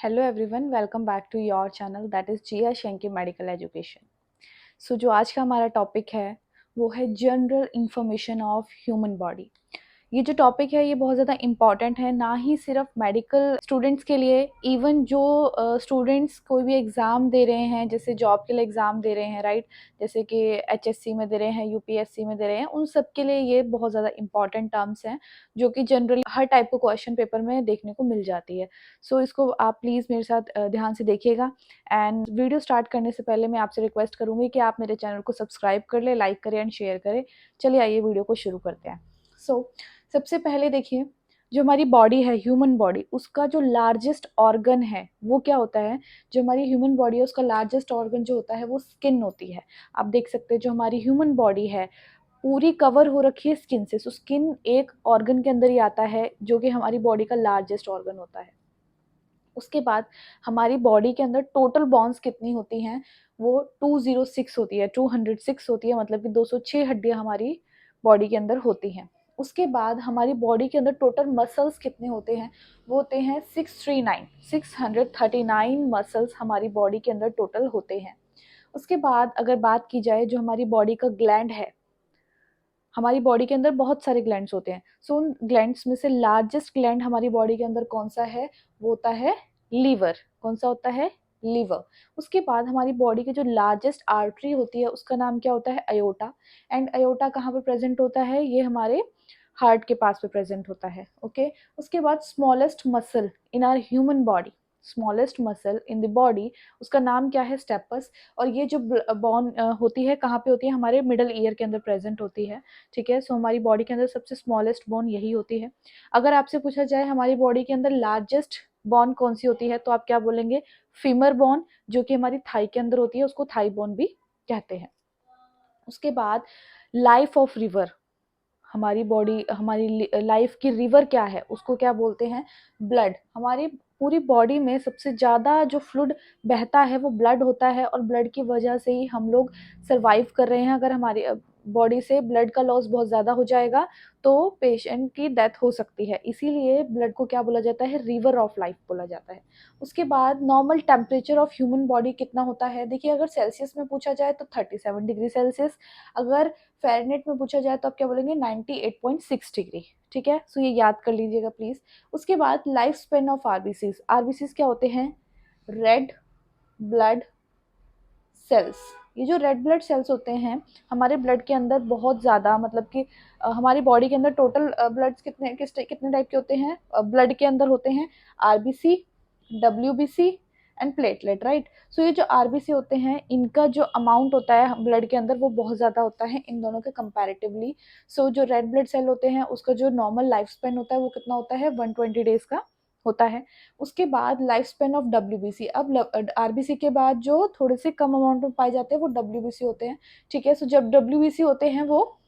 Hello everyone, welcome back to your channel that is Jiya Shenki medical education. So जो आज का हमारा टॉपिक है वो है general information of human body. ये जो टॉपिक है ये बहुत ज़्यादा इम्पॉर्टेंट है, ना ही सिर्फ मेडिकल स्टूडेंट्स के लिए, इवन जो स्टूडेंट्स कोई भी एग्ज़ाम दे रहे हैं, जैसे जॉब के लिए एग्ज़ाम दे रहे हैं, राइट, जैसे कि एचएससी में दे रहे हैं, यूपीएससी में दे रहे हैं, उन सब के लिए ये बहुत ज़्यादा इंपॉर्टेंट टर्म्स हैं जो कि जनरली हर टाइप को क्वेश्चन पेपर में देखने को मिल जाती है। सो इसको आप प्लीज़ मेरे साथ ध्यान से देखिएगा। एंड वीडियो स्टार्ट करने से पहले मैं आपसे रिक्वेस्ट करूँगी कि आप मेरे चैनल को सब्सक्राइब कर लें, लाइक करें एंड शेयर करें। चलिए आइए वीडियो को शुरू करते हैं। सबसे पहले देखिए, जो हमारी बॉडी है, ह्यूमन बॉडी, उसका जो लार्जेस्ट ऑर्गन है वो क्या होता है। जो हमारी ह्यूमन बॉडी है उसका लार्जेस्ट ऑर्गन जो होता है वो स्किन होती है। आप देख सकते हैं जो हमारी ह्यूमन बॉडी है पूरी कवर हो रखी है स्किन से। सो स्किन एक ऑर्गन के अंदर ही आता है जो कि हमारी बॉडी का लार्जेस्ट ऑर्गन होता है। उसके बाद हमारी बॉडी के अंदर टोटल बॉन्स कितनी होती हैं, वो 206 होती है, 206 होती है, मतलब कि 206 हड्डियां हमारी बॉडी के अंदर होती हैं। उसके बाद हमारी बॉडी के अंदर टोटल मसल्स कितने होते हैं, वो होते हैं 639 मसल्स हमारी बॉडी के अंदर टोटल होते हैं। उसके बाद अगर बात की जाए जो हमारी बॉडी का ग्लैंड है, हमारी बॉडी के अंदर बहुत सारे ग्लैंड्स होते हैं। सो उन ग्लैंड्स में से लार्जेस्ट ग्लैंड हमारी बॉडी के अंदर कौन सा है, वो होता है लीवर। कौन सा होता है, लीवर। उसके बाद हमारी बॉडी की जो लार्जेस्ट आर्टरी होती है उसका नाम क्या होता है, अयोटा। एंड अयोटा कहाँ पे प्रेजेंट होता है, ये हमारे हार्ट के पास पे प्रेजेंट होता है। ओके। उसके बाद smallest muscle in are human body, smallest muscle in the body, उसका नाम क्या है, स्टेपस। और ये जो बोन होती है कहाँ पे होती है, हमारे मिडल ईयर के अंदर प्रेजेंट होती है। ठीक है। सो हमारी बॉडी के अंदर सबसे स्मॉलेस्ट बोन यही होती है। अगर आपसे पूछा जाए हमारी बॉडी के अंदर लार्जेस्ट बोन कौन सी होती है, तो आप क्या बोलेंगे, फीमर बोन, जो कि हमारी थाई के अंदर होती है, उसको थाई बोन भी कहते हैं। उसके बाद लाइफ ऑफ रिवर, हमारी बॉडी, हमारी लाइफ की रिवर क्या है, उसको क्या बोलते हैं, ब्लड। हमारी पूरी बॉडी में सबसे ज़्यादा जो फ्लूइड बहता है वो ब्लड होता है, और ब्लड की वजह से ही हम लोग सरवाइव कर रहे हैं। अगर हमारी बॉडी से ब्लड का लॉस बहुत ज़्यादा हो जाएगा तो पेशेंट की डेथ हो सकती है, इसीलिए ब्लड को क्या बोला जाता है, रिवर ऑफ लाइफ बोला जाता है। उसके बाद normal temperature of human body कितना होता है, देखिए अगर सेल्सियस में पूछा जाए तो 37 डिग्री सेल्सियस, अगर फ़ारेनहाइट में पूछा जाए तो आप क्या बोलेंगे, 98.6 डिग्री। ठीक है। सो ये याद कर लीजिएगा प्लीज़। उसके बाद life span of RBCs. RBCs क्या होते हैं, रेड ब्लड सेल्स। ये जो रेड ब्लड सेल्स होते हैं हमारे ब्लड के अंदर बहुत ज़्यादा, मतलब कि हमारी बॉडी के अंदर टोटल ब्लड्स कितने टाइप के होते हैं, ब्लड के अंदर होते हैं RBC, WBC and platelet, right. So ये जो आरबीसी होते हैं इनका जो अमाउंट होता है ब्लड के अंदर वो बहुत ज़्यादा होता है इन दोनों के कंपैरेटिवली। सो जो रेड ब्लड सेल होते हैं उसका जो नॉर्मल लाइफ स्पेन होता है वो कितना होता है, 120 डेज का होता है। उसके बाद लाइफ स्पेन ऑफ डब्ल्यूबीसी, अब आरबीसी के बाद जो थोड़े से कम अमाउंट में पाए जाते हैं वो डब्ल्यूबीसी होते हैं। ठीक है। सो जब डब्ल्यूबीसी होते हैं वो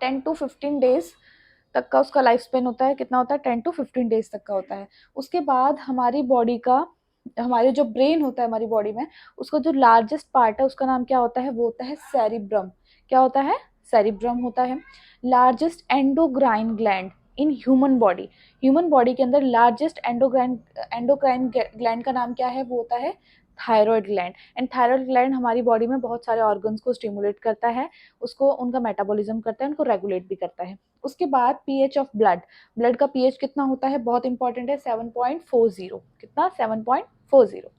10 to 15 डेज तक का उसका लाइफ स्पेन होता है। कितना होता है, 10 to 15 डेज तक का होता है। उसके बाद हमारी बॉडी का, हमारे जो ब्रेन होता है हमारी बॉडी में, उसका जो लार्जेस्ट पार्ट है उसका नाम क्या होता है, वो होता है सेरिब्रम। क्या होता है, सेरिब्रम होता है। Largest endocrine gland in human body, human body के अंदर लार्जेस्ट एंडोक्राइन ग्लैंड का नाम क्या है, वो होता है thyroid gland. And thyroid gland हमारी बॉडी में बहुत सारे ऑर्गन्स को स्टिमुलेट करता है, उसको उनका मेटाबॉलिज्म करता है, उनको रेगुलेट भी करता है। उसके बाद पीएच ऑफ ब्लड, ब्लड का पीएच कितना होता है, बहुत इंपॉर्टेंट है, 7.40। कितना, 7.40।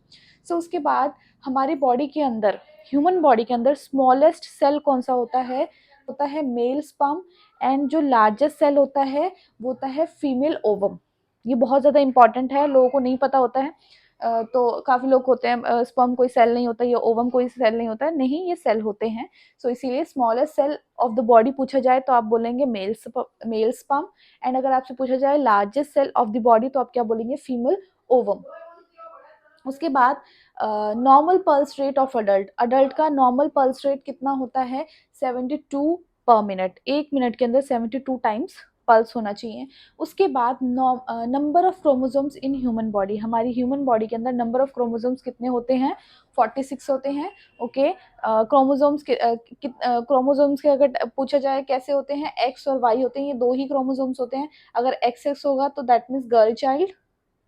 सो उसके बाद हमारी बॉडी के अंदर, ह्यूमन बॉडी के अंदर स्मॉलेस्ट सेल कौन सा होता है मेल स्पर्म। एंड जो लार्जेस्ट सेल होता है वो होता है फीमेल ओवम। ये बहुत ज़्यादा इंपॉर्टेंट है, लोगों को नहीं पता होता है। तो काफ़ी लोग होते हैं स्पर्म कोई सेल नहीं होता, या ओवम कोई सेल नहीं होता है, नहीं ये सेल होते हैं। सो इसीलिए smallest cell of the body पूछा जाए तो आप बोलेंगे मेल स्पर्म। एंड अगर आपसे पूछा जाए largest cell of the body तो आप क्या बोलेंगे, फीमेल ओवम। उसके बाद normal pulse rate of adult, adult का नॉर्मल पल्स रेट कितना होता है, 72 पर मिनट, 1 मिनट के अंदर 72 टाइम्स पल्स होना चाहिए। उसके बाद number of chromosomes in human body, हमारी ह्यूमन बॉडी के अंदर नंबर ऑफ क्रोमोसोम्स कितने होते हैं, 46 होते हैं। ओके। क्रोमोसोम्स के अगर पूछा जाए कैसे होते हैं, एक्स और वाई होते हैं, ये दो ही क्रोमोसोम्स होते हैं। अगर एक्स एक्स होगा तो दैट मीन्स गर्ल चाइल्ड,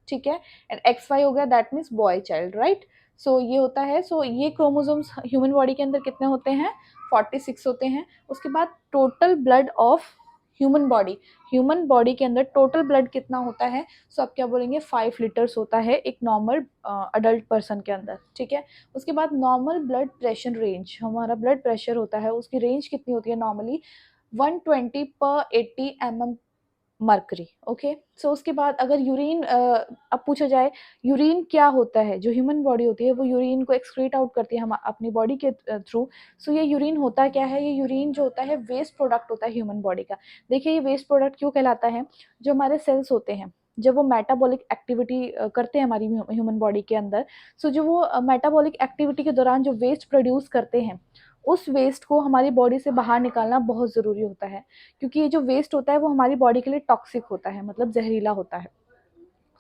ठीक है, एंड XY हो गया, that means boy child, right. So ये होता है, सो ये क्रोमोसोम्स ह्यूमन बॉडी के अंदर कितने होते हैं, 46 होते हैं। उसके बाद total blood of human body के अंदर टोटल ब्लड कितना होता है, सो आप क्या बोलेंगे, 5 लीटर्स होता है एक नॉर्मल अडल्ट पर्सन के अंदर, ठीक है। उसके बाद नॉर्मल ब्लड प्रेशर रेंज, हमारा ब्लड प्रेशर होता है उसकी रेंज कितनी होती है नॉर्मली, 120/80 mm मर्करी, ओके। सो उसके बाद अगर यूरिन अब पूछा जाए यूरिन क्या होता है, जो ह्यूमन बॉडी होती है वो यूरिन को एक्सक्रीट आउट करती है हम अपनी बॉडी के थ्रू। सो ये यूरिन होता क्या है, ये यूरिन जो होता है वेस्ट प्रोडक्ट होता है ह्यूमन बॉडी का। देखिए ये वेस्ट प्रोडक्ट क्यों कहलाता है, जो हमारे सेल्स होते हैं जब वो मेटाबॉलिक एक्टिविटी करते हैं हमारी ह्यूमन बॉडी के अंदर, सो जो वो मेटाबॉलिक एक्टिविटी के दौरान जो वेस्ट प्रोड्यूस करते हैं, उस वेस्ट को हमारी बॉडी से बाहर निकालना बहुत ज़रूरी होता है, क्योंकि ये जो वेस्ट होता है वो हमारी बॉडी के लिए टॉक्सिक होता है, मतलब जहरीला होता है।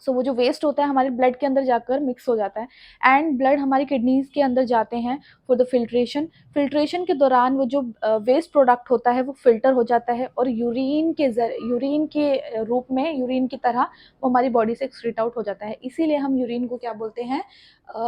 सो वो जो वेस्ट होता है हमारे ब्लड के अंदर जाकर मिक्स हो जाता है, एंड ब्लड हमारी किडनीज के अंदर जाते हैं फॉर द फिल्ट्रेशन के दौरान वो जो वेस्ट प्रोडक्ट होता है वो फिल्टर हो जाता है, और यूरिन के रूप में, यूरिन की तरह वो हमारी बॉडी से एक्सक्रीट आउट हो जाता है। इसीलिए हम यूरिन को क्या बोलते हैं,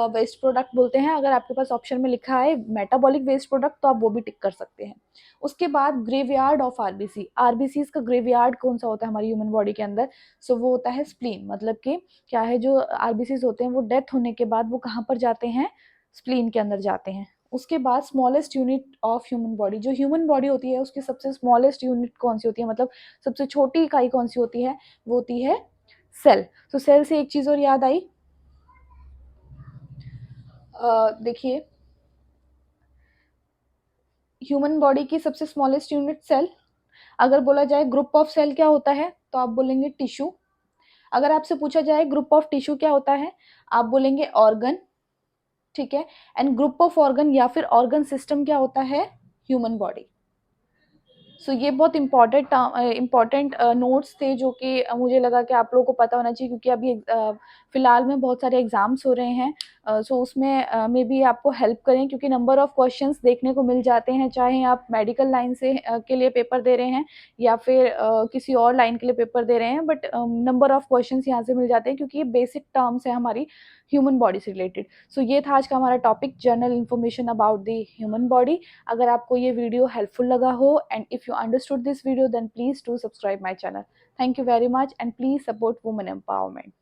वेस्ट प्रोडक्ट बोलते हैं। अगर आपके पास ऑप्शन में लिखा है मेटाबॉलिक वेस्ट प्रोडक्ट तो आप वो भी टिक कर सकते हैं। उसके बाद ग्रेवयार्ड ऑफ आरबीसी का ग्रेवयार्ड कौन सा होता है हमारी ह्यूमन बॉडी के अंदर, सो वो होता है स्प्लीन। मतलब कि क्या है, जो आरबीसीज होते हैं वो डेथ होने के बाद वो कहाँ पर जाते हैं, स्प्लीन के अंदर जाते हैं। उसके बाद smallest unit of human body, जो ह्यूमन बॉडी होती है उसकी सबसे स्मॉलेस्ट यूनिट कौन सी होती है, मतलब सबसे छोटी इकाई कौन सी होती है, वो होती है सेल। तो सेल से एक चीज और याद आई, देखिए ह्यूमन बॉडी की सबसे स्मॉलेस्ट यूनिट सेल। अगर बोला जाए ग्रुप ऑफ सेल क्या होता है तो आप बोलेंगे टिश्यू। अगर आपसे पूछा जाए ग्रुप ऑफ टिश्यू क्या होता है, आप बोलेंगे ऑर्गन, ठीक है। एंड ग्रुप ऑफ ऑर्गन या फिर ऑर्गन सिस्टम क्या होता है, ह्यूमन बॉडी। सो ये बहुत इंपॉर्टेंट नोट्स थे जो कि मुझे लगा कि आप लोगों को पता होना चाहिए, क्योंकि अभी फिलहाल में बहुत सारे एग्जाम्स हो रहे हैं। सो उसमें मे बी आपको हेल्प करें, क्योंकि नंबर ऑफ क्वेश्चंस देखने को मिल जाते हैं, चाहे आप मेडिकल लाइन से के लिए पेपर दे रहे हैं या फिर किसी और लाइन के लिए पेपर दे रहे हैं, बट नंबर ऑफ क्वेश्चंस यहाँ से मिल जाते हैं क्योंकि ये बेसिक टर्म्स है हमारी ह्यूमन बॉडी से रिलेटेड। सो ये था आज का हमारा topic, general information about the human body. अगर आपको ये वीडियो हेल्पफुल लगा हो and if you understood this video, then please do subscribe my channel. Thank you very much and please support women empowerment.